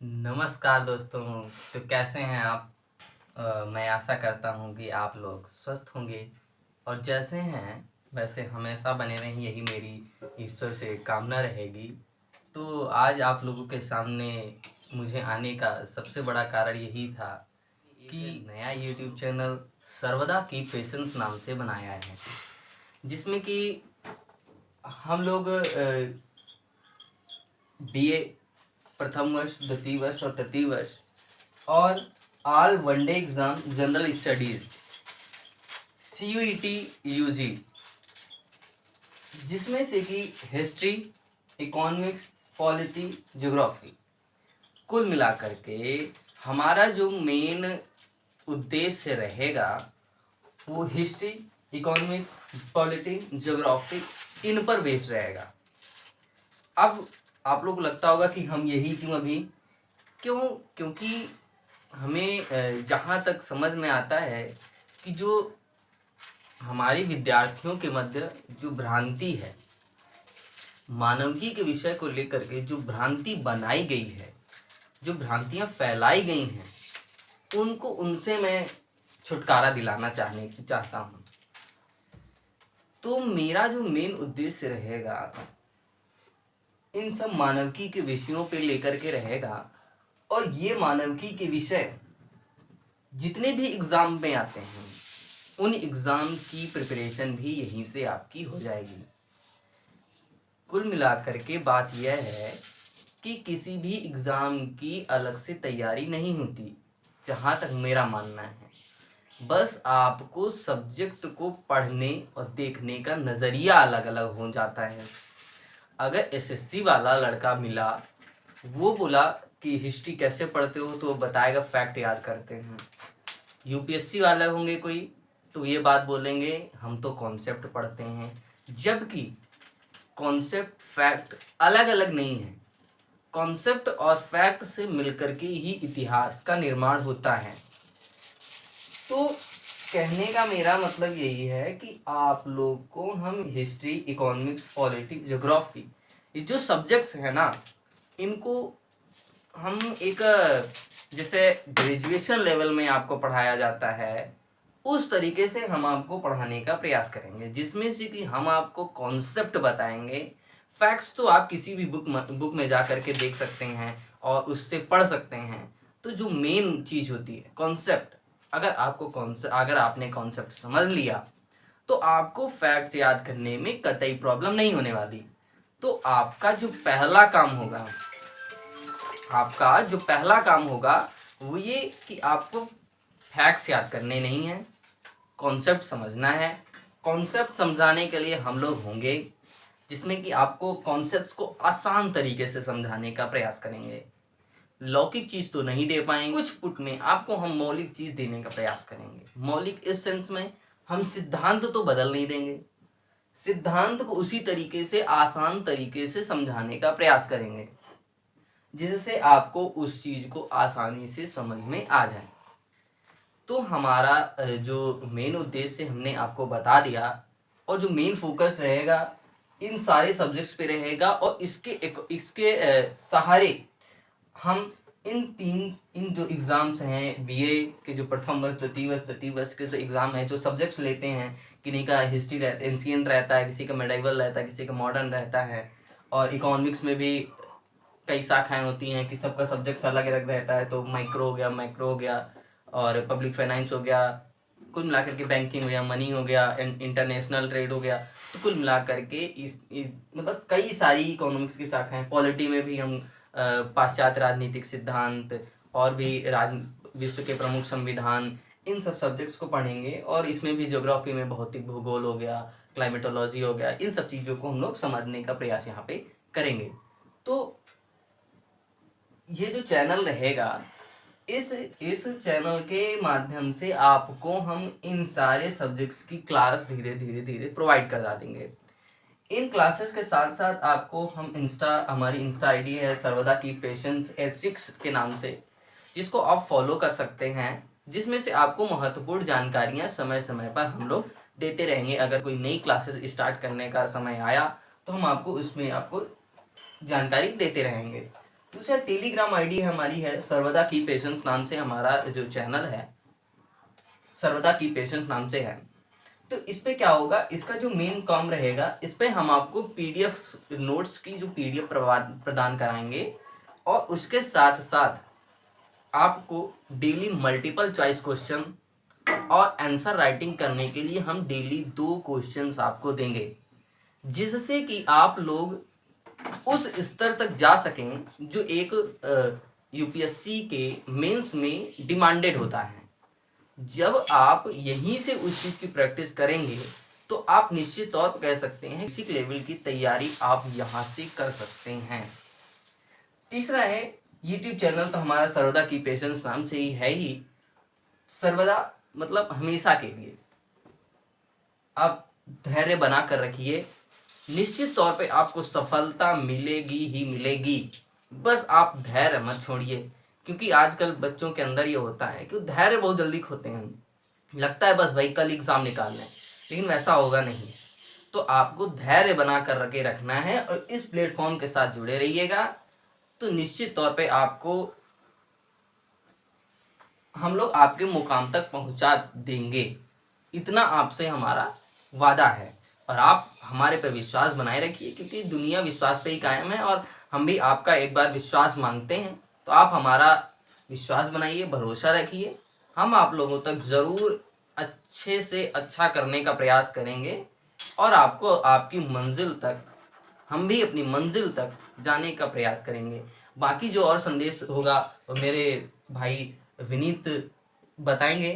नमस्कार दोस्तों। तो कैसे हैं आप? मैं आशा करता हूँ कि आप लोग स्वस्थ होंगे और जैसे हैं वैसे हमेशा बने रहें, यही मेरी ईश्वर से कामना रहेगी। तो आज आप लोगों के सामने मुझे आने का सबसे बड़ा कारण यही था कि नया यूट्यूब चैनल सर्वदा की पेशेंस नाम से बनाया है, जिसमें कि हम लोग बीए प्रथम वर्ष, द्वितीय वर्ष और तृतीय वर्ष और all one day exam general studies CUET UG, जिसमें से कि हिस्ट्री, इकोनॉमिक्स, पॉलिटी, ज्योग्राफी, कुल मिलाकर के हमारा जो मेन उद्देश्य रहेगा वो हिस्ट्री, इकोनॉमिक्स, पॉलिटी, ज्योग्राफी इन पर बेस्ड रहेगा। अब आप लोग को लगता होगा कि हम यही क्यों अभी क्यों, क्योंकि हमें जहाँ तक समझ में आता है कि जो हमारे विद्यार्थियों के मध्य जो भ्रांति है, मानविकी के विषय को लेकर के जो भ्रांति बनाई गई है, जो भ्रांतियां फैलाई गई हैं, उनको उनसे मैं छुटकारा दिलाना चाहता हूँ। तो मेरा जो मेन उद्देश्य रहेगा इन सब मानविकी के विषयों पे लेकर के रहेगा, और ये मानविकी के विषय जितने भी एग्जाम में आते हैं उन एग्जाम की प्रिपरेशन भी यहीं से आपकी हो जाएगी। कुल मिलाकर के बात यह है कि किसी भी एग्जाम की अलग से तैयारी नहीं होती, जहाँ तक मेरा मानना है। बस आपको सब्जेक्ट को पढ़ने और देखने का नज़रिया अलग अलग हो जाता है। अगर SSC वाला लड़का मिला, वो बोला कि हिस्ट्री कैसे पढ़ते हो, तो वो बताएगा फैक्ट याद करते हैं। UPSC वाले होंगे कोई, तो ये बात बोलेंगे हम तो कॉन्सेप्ट पढ़ते हैं, जबकि कॉन्सेप्ट फैक्ट अलग अलग नहीं है। कॉन्सेप्ट और फैक्ट से मिलकर के ही इतिहास का निर्माण होता है। तो कहने का मेरा मतलब यही है कि आप लोग को हम हिस्ट्री, इकोनॉमिक्स, पॉलिटिक्स, ज्योग्राफी, ये जो सब्जेक्ट्स हैं ना, इनको हम एक जैसे ग्रेजुएशन लेवल में आपको पढ़ाया जाता है उस तरीके से हम आपको पढ़ाने का प्रयास करेंगे, जिसमें से कि हम आपको कॉन्सेप्ट बताएंगे। फैक्ट्स तो आप किसी भी बुक में जा करके देख सकते हैं और उससे पढ़ सकते हैं। तो जो मेन चीज़ होती है कॉन्सेप्ट, अगर आपने कॉन्सेप्ट समझ लिया तो आपको फैक्ट्स याद करने में कतई प्रॉब्लम नहीं होने वाली। तो आपका जो पहला काम होगा वो ये कि आपको फैक्ट्स याद करने नहीं है, कॉन्सेप्ट समझना है। कॉन्सेप्ट समझाने के लिए हम लोग होंगे, जिसमें कि आपको कॉन्सेप्ट्स को आसान तरीके से समझाने का प्रयास करेंगे। लौकिक चीज़ तो नहीं दे पाएंगे, कुछ पुट में आपको हम मौलिक चीज़ देने का प्रयास करेंगे। मौलिक इस सेंस में हम सिद्धांत तो बदल नहीं देंगे, सिद्धांत को उसी तरीके से आसान तरीके से समझाने का प्रयास करेंगे जिससे आपको उस चीज़ को आसानी से समझ में आ जाए। तो हमारा जो मेन उद्देश्य हमने आपको बता दिया, और जो मेन फोकस रहेगा इन सारे सब्जेक्ट्स पे रहेगा, और इसके सहारे हम इन जो एग्ज़ाम्स हैं, BA के जो प्रथम वर्ष, द्वितीय वर्ष, तृतीय वर्ष के जो एग्ज़ाम हैं, जो सब्जेक्ट्स लेते हैं, किन्हीं का हिस्ट्री रहता, एंशिएंट रहता है, किसी का मेडाइवल रहता है, किसी का मॉडर्न रहता है, और इकोनॉमिक्स में भी कई शाखाएं होती हैं कि सबका सब्जेक्ट्स अलग अलग रहता है। तो माइक्रो हो गया, मैक्रो हो गया, और पब्लिक फाइनेंस हो गया, कुल मिलाकर के बैंकिंग हो गया, मनी हो गया, इंटरनेशनल ट्रेड हो गया। तो कुल मिलाकर के मतलब कई सारी इकोनॉमिक्स की शाखाएं। पॉलिटी में भी हम पाश्चात्य राजनीतिक सिद्धांत और भी विश्व के प्रमुख संविधान, इन सब सब्जेक्ट्स को पढ़ेंगे। और इसमें भी ज्योग्राफी में भौतिक भूगोल हो गया, क्लाइमेटोलॉजी हो गया, इन सब चीज़ों को हम लोग समझने का प्रयास यहाँ पे करेंगे। तो ये जो चैनल रहेगा, इस चैनल के माध्यम से आपको हम इन सारे सब्जेक्ट्स की क्लास धीरे धीरे प्रोवाइड करा देंगे। इन क्लासेस के साथ साथ आपको हम हमारी इंस्टा आईडी है सर्वदा की पेशेंस H6 के नाम से, जिसको आप फॉलो कर सकते हैं, जिसमें से आपको महत्वपूर्ण जानकारियां समय समय पर हम लोग देते रहेंगे। अगर कोई नई क्लासेस स्टार्ट करने का समय आया तो हम आपको उसमें आपको जानकारी देते रहेंगे। दूसरा टेलीग्राम आईडी हमारी है सर्वदा की पेशेंस नाम से, हमारा जो चैनल है सर्वदा की पेशेंस नाम से है। तो इस पे क्या होगा, इसका जो मेन काम रहेगा, इस पे हम आपको पीडीएफ नोट्स की जो पीडीएफ प्रदान कराएंगे, और उसके साथ साथ आपको डेली मल्टीपल चॉइस क्वेश्चन और आंसर राइटिंग करने के लिए हम डेली 2 क्वेश्चंस आपको देंगे, जिससे कि आप लोग उस स्तर तक जा सकें जो एक यूपीएससी के मेंस में डिमांडेड होता है। जब आप यहीं से उस चीज़ की प्रैक्टिस करेंगे तो आप निश्चित तौर पर कह सकते हैं बेसिक लेवल की तैयारी आप यहाँ से कर सकते हैं। तीसरा है यूट्यूब चैनल, तो हमारा सर्वदा की पेशेंस नाम से ही है ही। सर्वदा मतलब हमेशा के लिए आप धैर्य बना कर रखिए, निश्चित तौर पे आपको सफलता मिलेगी ही मिलेगी। बस आप धैर्य मत छोड़िए, क्योंकि आजकल बच्चों के अंदर ये होता है कि धैर्य बहुत जल्दी खोते हैं, लगता है बस भाई कल एग्जाम निकालना है, लेकिन वैसा होगा नहीं। तो आपको धैर्य बना कर रखे रखना है और इस प्लेटफॉर्म के साथ जुड़े रहिएगा, तो निश्चित तौर पे आपको हम लोग आपके मुकाम तक पहुंचा देंगे, इतना आपसे हमारा वादा है। और आप हमारे पे विश्वास बनाए रखिए, क्योंकि दुनिया विश्वास पे ही कायम है और हम भी आपका एक बार विश्वास मांगते हैं। तो आप हमारा विश्वास बनाइए, भरोसा रखिए, हम आप लोगों तक ज़रूर अच्छे से अच्छा करने का प्रयास करेंगे, और आपको आपकी मंजिल तक, हम भी अपनी मंजिल तक जाने का प्रयास करेंगे। बाकी जो और संदेश होगा वो मेरे भाई विनीत बताएंगे।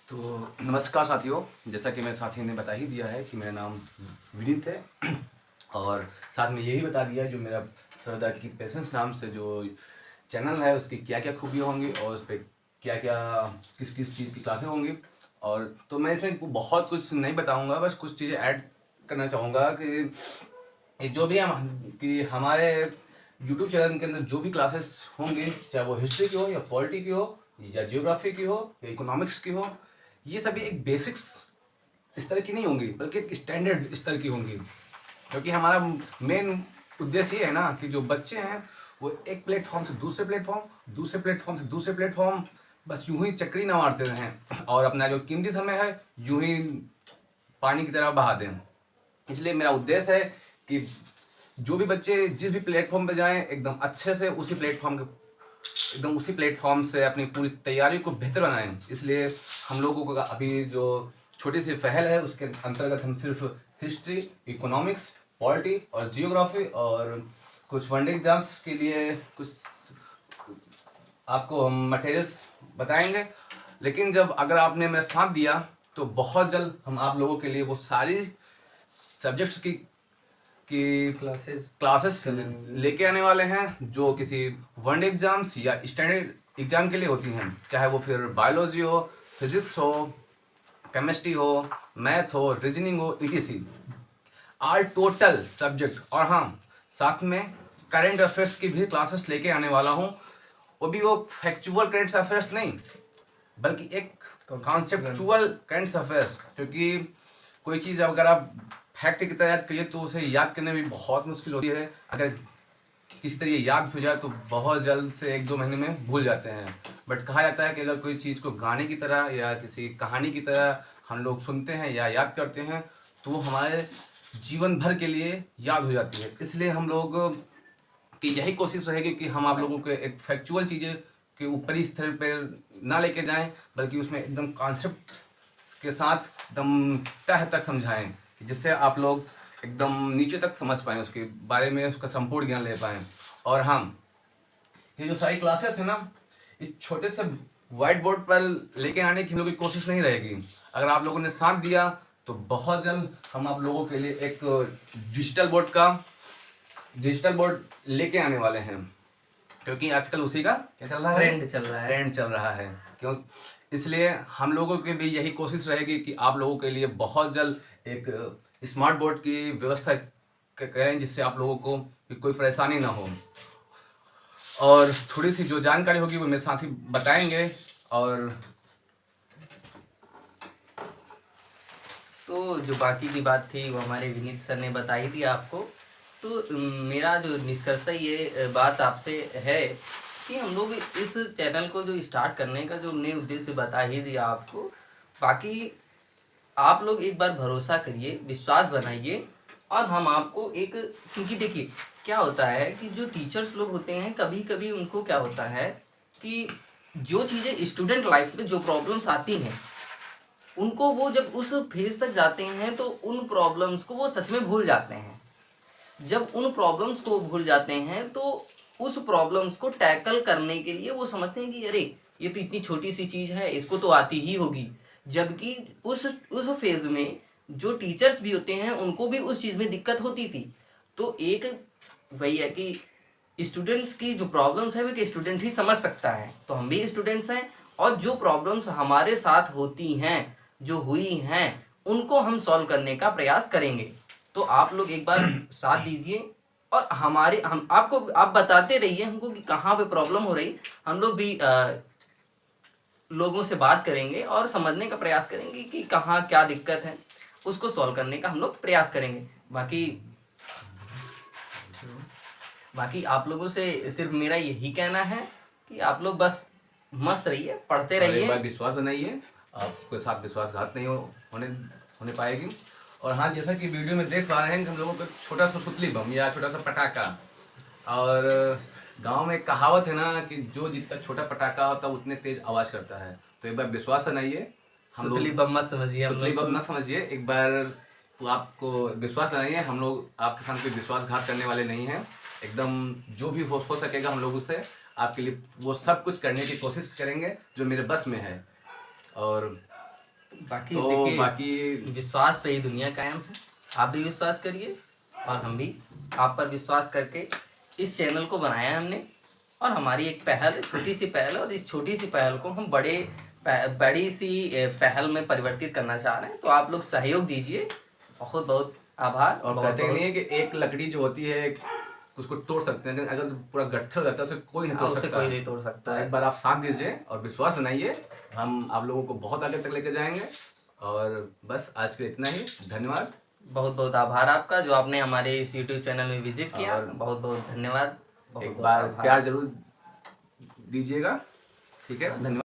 तो नमस्कार साथियों, जैसा कि मेरे साथी ने बता ही दिया है कि मेरा नाम विनीत है, और साथ में यही बता दिया जो मेरा सर्वदा की पेशेंस नाम से जो चैनल है उसकी क्या क्या खूबियाँ होंगी और उस पर क्या क्या किस किस चीज़ की क्लासें होंगी। और तो मैं इसमें बहुत कुछ नहीं बताऊंगा, बस कुछ चीज़ें ऐड करना चाहूँगा कि जो भी हमारे यूट्यूब चैनल के अंदर जो भी क्लासेस होंगी, चाहे वो हिस्ट्री की हो या पॉलिटी की हो या जियोग्राफी की हो या इकोनॉमिक्स की हो, ये सभी एक बेसिक्स स्तर की नहीं होंगी, बल्कि एक स्टैंडर्ड स्तर की होंगी। क्योंकि हमारा मेन उद्देश्य ये है ना कि जो बच्चे हैं वो एक प्लेटफॉर्म से दूसरे प्लेटफॉर्म, दूसरे प्लेटफॉर्म से दूसरे प्लेटफॉर्म, बस यूं ही चक्री ना मारते रहें और अपना जो कीमती समय है यूं ही पानी की तरह बहा दें। इसलिए मेरा उद्देश्य है कि जो भी बच्चे जिस भी प्लेटफॉर्म पे जाएं, एकदम अच्छे से उसी प्लेटफॉर्म से अपनी पूरी तैयारी को बेहतर बनाएं। इसलिए हम लोगों का अभी जो छोटी सी पहल है उसके अंतर्गत हम सिर्फ हिस्ट्री, इकोनॉमिक्स, पॉलिटी और जियोग्राफी और कुछ वनडे एग्जाम्स के लिए कुछ आपको हम मटेरियल्स बताएंगे। लेकिन जब अगर आपने मेरा साथ दिया तो बहुत जल्द हम आप लोगों के लिए वो सारी सब्जेक्ट्स की क्लासेस लेके आने वाले हैं जो किसी वनडे एग्जाम्स या स्टैंडर्ड एग्जाम के लिए होती हैं, चाहे वो फिर बायोलॉजी हो, फिजिक्स हो, केमिस्ट्री हो, मैथ हो, रीजनिंग हो, ईटीसी ऑल टोटल सब्जेक्ट। और हाँ, साथ में करंट अफेयर्स की भी क्लासेस लेके आने वाला हूँ, वो भी वो फैक्चुअल करंट अफेयर्स नहीं, बल्कि एक कॉन्सेप्चुअल करंट अफेयर्स। क्योंकि कोई चीज़ अगर आप फैक्ट की तरह याद करिए तो उसे याद करने में बहुत मुश्किल होती है। अगर किसी तरह याद हो जाए तो बहुत जल्द से 1-2 महीने में भूल जाते हैं। बट कहा जाता है कि अगर कोई चीज़ को गाने की तरह या किसी कहानी की तरह हम लोग सुनते हैं या याद करते हैं तो वो हमारे जीवन भर के लिए याद हो जाती है। इसलिए हम लोग की यही कोशिश रहेगी कि हम आप लोगों को एक फैक्चुअल चीज़ें के ऊपरी स्तर पर ना लेके जाएं, बल्कि उसमें एकदम कॉन्सेप्ट के साथ एकदम तह तक समझाएं, जिससे आप लोग एकदम नीचे तक समझ पाएँ, उसके बारे में उसका संपूर्ण ज्ञान ले पाएँ। और हम ये जो सारी क्लासेस है ना, इस छोटे से व्हाइट बोर्ड पर लेके आने की हम लोग की कोशिश नहीं रहेगी। अगर आप लोगों ने साथ दिया तो बहुत जल्द हम आप लोगों के लिए एक डिजिटल बोर्ड लेके आने वाले हैं, क्योंकि आजकल उसी का क्या चल रहा है, ट्रेंड चल रहा है। क्यों? इसलिए हम लोगों की भी यही कोशिश रहेगी कि आप लोगों के लिए बहुत जल्द एक स्मार्ट बोर्ड की व्यवस्था करें, जिससे आप लोगों को कोई परेशानी ना हो। और थोड़ी सी जो जानकारी होगी वो मेरे साथी बताएंगे। और तो जो बाकी की बात थी वो हमारे विनीत सर ने बता ही दिया आपको। तो मेरा जो निष्कर्षता ये बात आपसे है कि हम लोग इस चैनल को जो स्टार्ट करने का जो हमने उद्देश्य बता ही दिया आपको। बाकी आप लोग एक बार भरोसा करिए, विश्वास बनाइए, और हम आपको एक, क्योंकि देखिए क्या होता है कि जो टीचर्स लोग होते हैं कभी कभी उनको क्या होता है कि जो चीज़ें स्टूडेंट लाइफ में जो प्रॉब्लम्स आती हैं उनको वो जब उस फेज तक जाते हैं तो उन प्रॉब्लम्स को वो सच में भूल जाते हैं। जब उन प्रॉब्लम्स को भूल जाते हैं तो उस प्रॉब्लम्स को टैकल करने के लिए वो समझते हैं कि अरे ये तो इतनी छोटी सी चीज़ है, इसको तो आती ही होगी। जबकि उस फेज में जो टीचर्स भी होते हैं उनको भी उस चीज़ में दिक्कत होती थी। तो एक वही है कि स्टूडेंट्स की जो प्रॉब्लम्स है वो एक स्टूडेंट ही समझ सकता है। तो हम भी स्टूडेंट्स हैं, और जो प्रॉब्लम्स हमारे साथ होती हैं, जो हुई हैं, उनको हम सॉल्व करने का प्रयास करेंगे। तो आप लोग एक बार साथ दीजिए, और हम आपको आप बताते रहिए हमको कि कहाँ पे प्रॉब्लम हो रही। हम लोग भी लोगों से बात करेंगे और समझने का प्रयास करेंगे कि कहाँ क्या दिक्कत है, उसको सॉल्व करने का हम लोग प्रयास करेंगे। बाकी आप लोगों से सिर्फ मेरा यही कहना है कि आप लोग बस मस्त रहिए, पढ़ते और एक रहिए। बार विश्वास बनाइए, आपके साथ विश्वासघात नहीं होने पाएगी। और हाँ, जैसा कि वीडियो में देख पा रहे हैं कि हम लोगों को छोटा सा सुतली बम या छोटा सा पटाखा, और गांव में एक कहावत है ना कि जो जितना छोटा पटाखा होता है उतने तेज आवाज करता है। तो एक बार विश्वास बनाइए, हम लोग सुतली बम मत समझिए, हम सुतली लोग बम ना समझिए, एक बार तो आपको विश्वास बनाइए। हम लोग आपके साथ कोई विश्वासघात करने वाले नहीं हैं। एकदम जो भी हो सकेगा हम लोग उससे आपके लिए वो सब कुछ करने की कोशिश करेंगे जो मेरे बस में है। और बाकी तो देखिए, बाकी विश्वास पे ही दुनिया कायम है। आप भी विश्वास करिए, और हम भी आप पर विश्वास करके इस चैनल को बनाया है हमने। और हमारी एक पहल, छोटी सी पहल है, और इस छोटी सी पहल को हम बड़ी सी पहल में परिवर्तित करना चाह रहे हैं। तो आप लोग सहयोग दीजिए। बहुत बहुत आभार। और बहुत कहते नहीं है कि एक लकड़ी जो होती है उसको तोड़ सकते हैं, लेकिन अगर पूरा गट्ठर हो जाता है उसे कोई नहीं तोड़ उसे सकता। कोई नहीं तोड़ सकता तो है। एक बार आप साथ दीजिए और विश्वास बनाइए, हम आप लोगों को बहुत आगे तक लेके जाएंगे। और बस आज के लिए इतना ही। धन्यवाद। बहुत बहुत आभार आपका जो आपने हमारे इस YouTube चैनल में विजिट किया। और बहुत बहुत धन्यवाद। बहुत एक बहुत बार आभार। प्यार जरूर दीजिएगा। ठीक है, धन्यवाद।